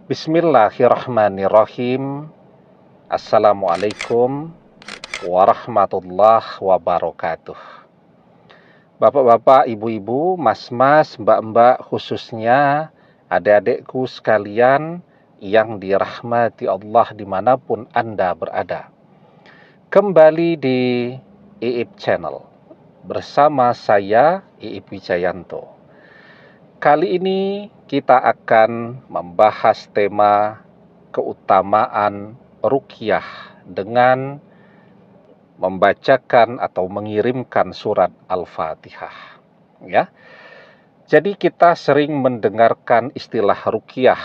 Bismillahirrahmanirrahim. Assalamualaikum warahmatullahi wabarakatuh. Bapak-bapak, ibu-ibu, mas-mas, mbak-mbak, khususnya adik-adikku sekalian yang dirahmati Allah dimanapun Anda berada. Kembali di IIP Channel bersama saya IIP Wijayanto. Kali ini kita akan membahas tema keutamaan ruqyah dengan membacakan atau mengirimkan surat Al-Fatihah. Ya. Jadi kita sering mendengarkan istilah ruqyah.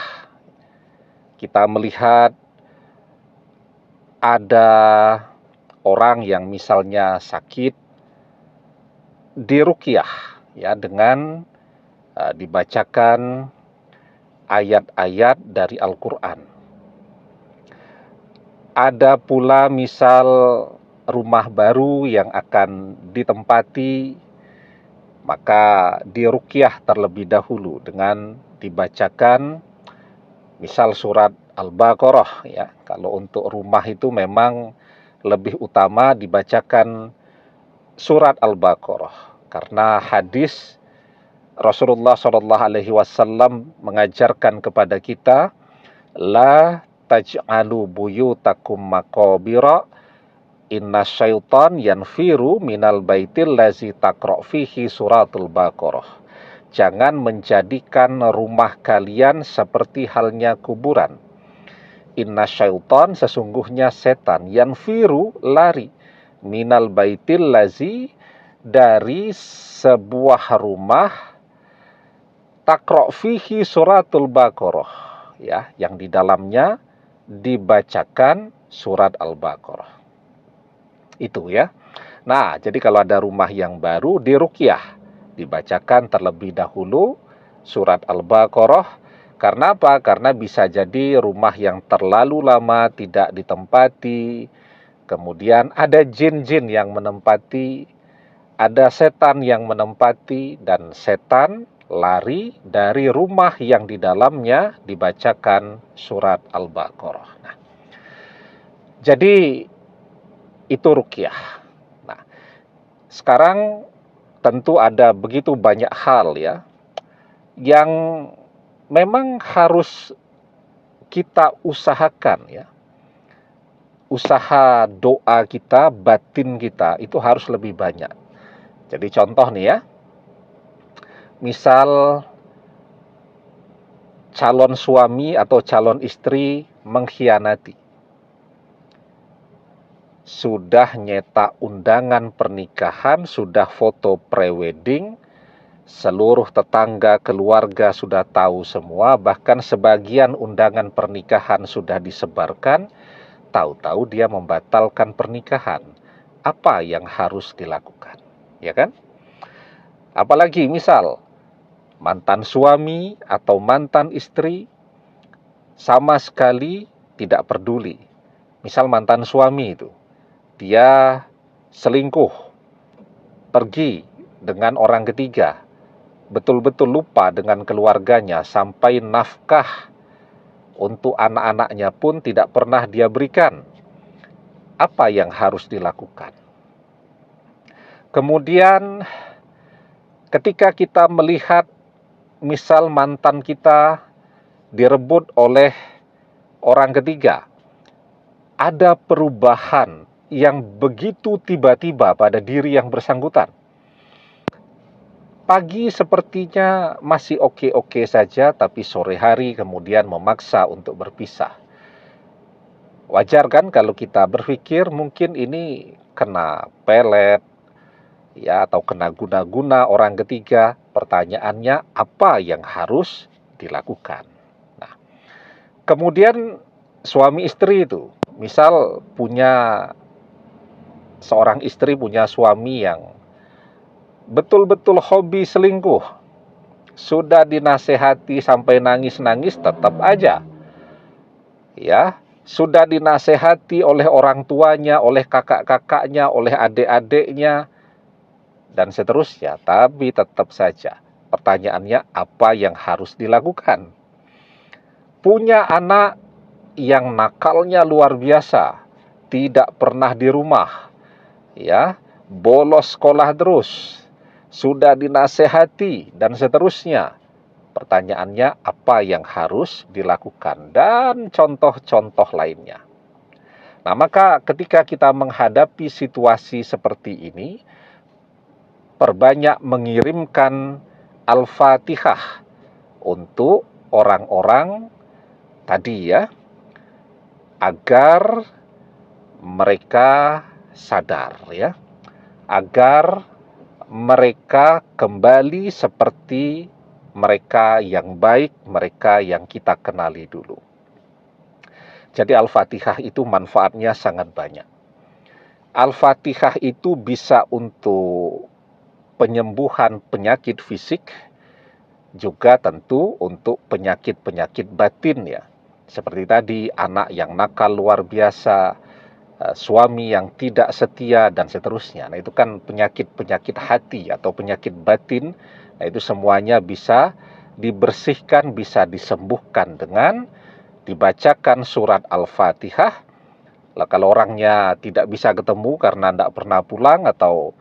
Kita melihat ada orang yang misalnya sakit diruqyah ya dengan dibacakan ayat-ayat dari Al-Quran. Ada pula misal rumah baru yang akan ditempati, maka diruqyah terlebih dahulu dengan dibacakan misal surat Al-Baqarah ya. Kalau untuk rumah itu memang lebih utama dibacakan surat Al-Baqarah karena hadis Rasulullah SAW mengajarkan kepada kita, la taj'alu buyutakum maqabira inna syaitan yanfiru minal baitil lazi taqra' fihi suratul Baqarah. Jangan menjadikan rumah kalian seperti halnya kuburan. Inna syaitan, sesungguhnya setan, yanfiru, lari, minal baitil lazi, dari sebuah rumah taqra' fihi suratul Baqarah ya, yang di dalamnya dibacakan surat Al-Baqarah. Itu ya. Nah, jadi kalau ada rumah yang baru diruqyah, dibacakan terlebih dahulu surat Al-Baqarah. Karena apa? Karena bisa jadi rumah yang terlalu lama tidak ditempati, kemudian ada jin-jin yang menempati, ada setan yang menempati, dan setan lari dari rumah yang di dalamnya dibacakan surat Al-Baqarah. Nah, jadi itu ruqyah. Nah, sekarang tentu ada begitu banyak hal ya yang memang harus kita usahakan ya. Usaha doa kita, batin kita itu harus lebih banyak. Jadi contoh nih ya, misal calon suami atau calon istri mengkhianati. Sudah nyetak undangan pernikahan, sudah foto prewedding, seluruh tetangga keluarga sudah tahu semua, bahkan sebagian undangan pernikahan sudah disebarkan, tahu-tahu dia membatalkan pernikahan. Apa yang harus dilakukan? Ya kan? Apalagi misal mantan suami atau mantan istri sama sekali tidak peduli. Misal mantan suami itu, dia selingkuh, pergi dengan orang ketiga, betul-betul lupa dengan keluarganya, sampai nafkah untuk anak-anaknya pun tidak pernah dia berikan. Apa yang harus dilakukan? Kemudian ketika kita melihat misal mantan kita direbut oleh orang ketiga, ada perubahan yang begitu tiba-tiba pada diri yang bersangkutan. Pagi sepertinya masih oke-oke saja, tapi sore hari kemudian memaksa untuk berpisah. Wajar kan kalau kita berpikir mungkin ini kena pelet ya, atau kena guna-guna orang ketiga. Pertanyaannya, apa yang harus dilakukan? Nah, kemudian suami istri itu, misal punya seorang istri punya suami yang betul-betul hobi selingkuh, sudah dinasehati sampai nangis-nangis tetap aja ya, sudah dinasehati oleh orang tuanya, oleh kakak-kakaknya, oleh adik-adiknya, dan seterusnya, tapi tetap saja pertanyaannya apa yang harus dilakukan? punya anak yang nakalnya luar biasa, tidak pernah di rumah, ya, bolos sekolah terus, sudah dinasehati dan seterusnya. Pertanyaannya, apa yang harus dilakukan? Dan contoh-contoh lainnya. Nah, maka ketika kita menghadapi situasi seperti ini, perbanyak mengirimkan Al-Fatihah untuk orang-orang tadi, ya, agar mereka sadar, ya, agar mereka kembali seperti mereka yang baik, mereka yang kita kenali dulu. Jadi Al-Fatihah itu manfaatnya sangat banyak. Al-Fatihah itu bisa untuk penyembuhan penyakit fisik, juga tentu untuk penyakit-penyakit batin, ya. Seperti tadi, anak yang nakal luar biasa, suami yang tidak setia, dan seterusnya. Nah, itu kan penyakit-penyakit hati atau penyakit batin. Nah, itu semuanya bisa dibersihkan, bisa disembuhkan dengan dibacakan surat Al-Fatihah. Lah, kalau orangnya tidak bisa ketemu karena tidak pernah pulang, atau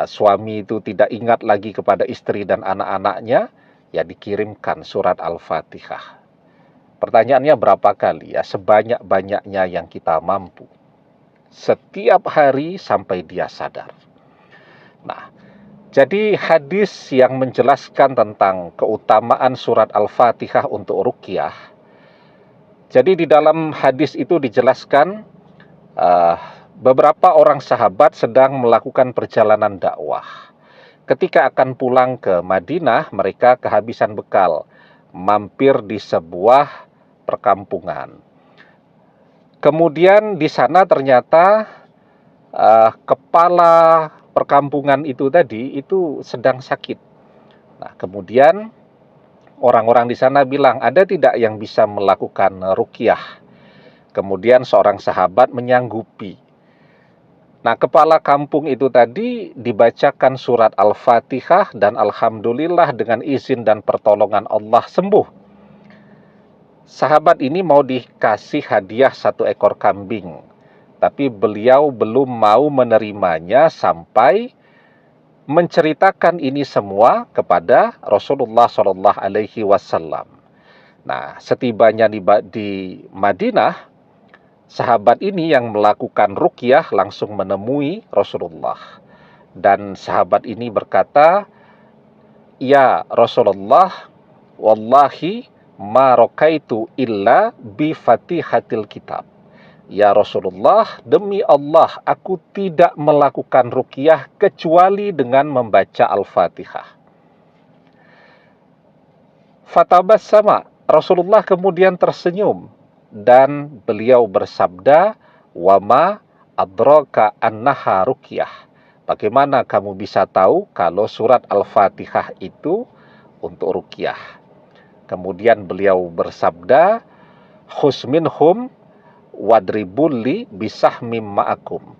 suami itu tidak ingat lagi kepada istri dan anak-anaknya, ya dikirimkan surat Al-Fatihah. Pertanyaannya berapa kali? Ya, sebanyak-banyaknya yang kita mampu. Setiap hari sampai dia sadar. Nah, jadi hadis yang menjelaskan tentang keutamaan surat Al-Fatihah untuk ruqyah. Jadi di dalam hadis itu dijelaskan beberapa orang sahabat sedang melakukan perjalanan dakwah. Ketika akan pulang ke Madinah, mereka kehabisan bekal, mampir di sebuah perkampungan. Kemudian di sana ternyata kepala perkampungan itu tadi itu sedang sakit. Nah, kemudian orang-orang di sana bilang, ada tidak yang bisa melakukan ruqyah? Kemudian seorang sahabat menyanggupi. Nah, kepala kampung itu tadi dibacakan surat Al-Fatihah, dan alhamdulillah dengan izin dan pertolongan Allah sembuh. Sahabat ini mau dikasih hadiah 1 ekor kambing, tapi beliau belum mau menerimanya sampai menceritakan ini semua kepada Rasulullah SAW. Nah, setibanya di Madinah, sahabat ini yang melakukan ruqyah langsung menemui Rasulullah. Dan sahabat ini berkata, "Ya Rasulullah, wallahi ma raqaitu illa bi fatihatil kitab." Ya Rasulullah, demi Allah, aku tidak melakukan ruqyah kecuali dengan membaca Al-Fatihah. Fatabassama, Rasulullah kemudian tersenyum, dan beliau bersabda, "Wama adraka annaha ruqyah." Bagaimana kamu bisa tahu kalau surat Al-Fatihah itu untuk ruqyah? Kemudian beliau bersabda, "Khus minhum wadribulli bisahmim ma'akum."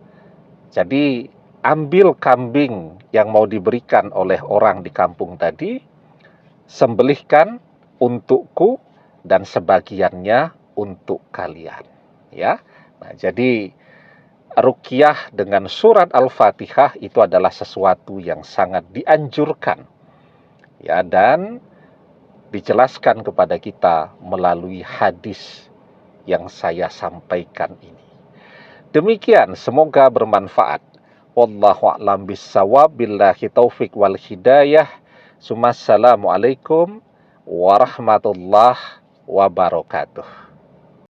Jadi ambil kambing yang mau diberikan oleh orang di kampung tadi, sembelihkan untukku dan sebagiannya untuk kalian, ya. Nah, jadi ruqyah dengan surat Al-Fatihah itu adalah sesuatu yang sangat dianjurkan, ya, dan dijelaskan kepada kita melalui hadis yang saya sampaikan ini. Demikian, semoga bermanfaat. Wallahu a'lam bissawab, billahi taufik wal hidayah. Assalamualaikum warahmatullahi wabarakatuh.